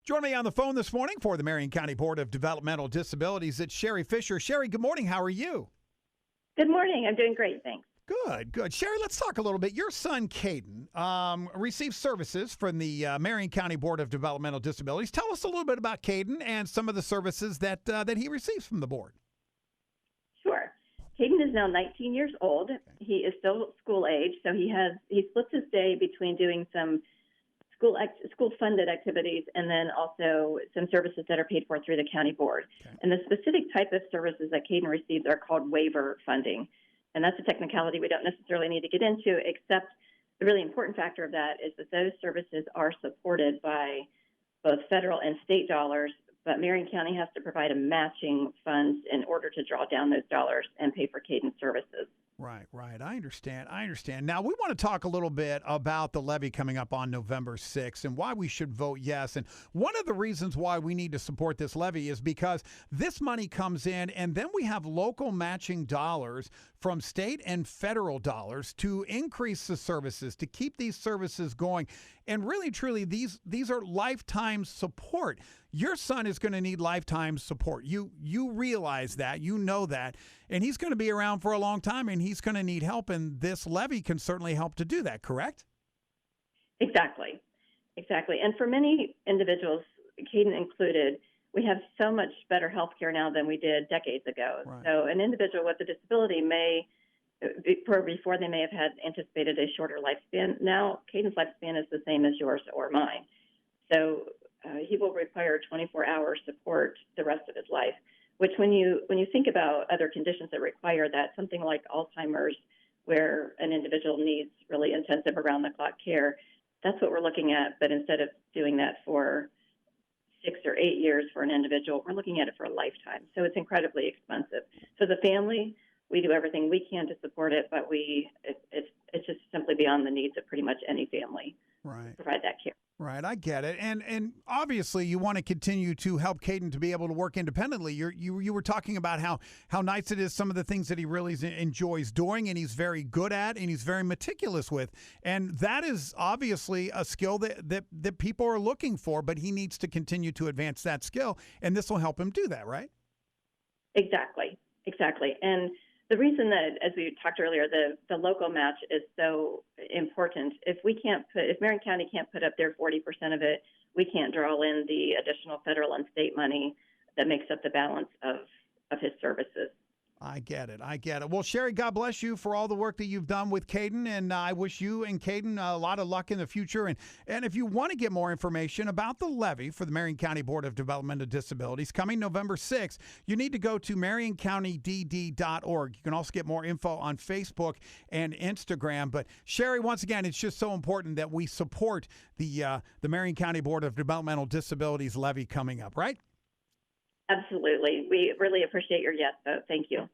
Join me on the phone this morning for the Marion County Board of Developmental Disabilities. It's Sherry Fisher. Sherry, good morning. How are you? Good morning. I'm doing great, thanks. Good, good. Sherry, let's talk a little bit. Your son, Caden, receives services from the Marion County Board of Developmental Disabilities. Tell us a little bit about Caden and some of the services that he receives from the board. Sure. Caden is now 19 years old. He is still school age, so he splits his day between doing some school-funded activities and then also some services that are paid for through the county board. Okay. And the specific type of services that Caden receives are called waiver funding. And that's a technicality we don't necessarily need to get into, except the really important factor of that is that those services are supported by both federal and state dollars, but Marion County has to provide a matching funds in order to draw down those dollars and pay for Caden's services. Right. I understand. Now, we want to talk a little bit about the levy coming up on November 6th and why we should vote yes. And one of the reasons why we need to support this levy is because this money comes in and then we have local matching dollars from state and federal dollars to increase the services, to keep these services going. And really, truly, these are lifetime support. Your son is going to need lifetime support. You realize that, you know that, and he's going to be around for a long time, and he's going to need help, and this levy can certainly help to do that, correct? Exactly. And for many individuals, Caden included, we have so much better health care now than we did decades ago. Right. So an individual with a disability before they may have had anticipated a shorter lifespan. Now, Caden's lifespan is the same as yours or mine. So he will require 24-hour support the rest of his life, which when you think about other conditions that require that, something like Alzheimer's, where an individual needs really intensive around-the-clock care, that's what we're looking at. But instead of doing that for 6 or 8 years for an individual, we're looking at it for a lifetime. So it's incredibly expensive. So the family, we do everything we can to support it, but it's just simply beyond the needs of pretty much any family to provide that care. Right, I get it. And obviously you want to continue to help Caden to be able to work independently. You were talking about how nice it is, some of the things that he really enjoys doing and he's very good at and he's very meticulous with. And that is obviously a skill that people are looking for, but he needs to continue to advance that skill, and this will help him do that, right? Exactly. And the reason that, as we talked earlier, the local match is so important. If Marion County can't put up their 40% of it, we can't draw in the additional federal and state money that makes up the balance of his services. I get it. Well, Sherry, God bless you for all the work that you've done with Caden, and I wish you and Caden a lot of luck in the future. And if you want to get more information about the levy for the Marion County Board of Developmental Disabilities coming November 6th, you need to go to marioncountydd.org. You can also get more info on Facebook and Instagram. But Sherry, once again, it's just so important that we support the Marion County Board of Developmental Disabilities levy coming up, right? Absolutely. We really appreciate your yes vote. Thank you.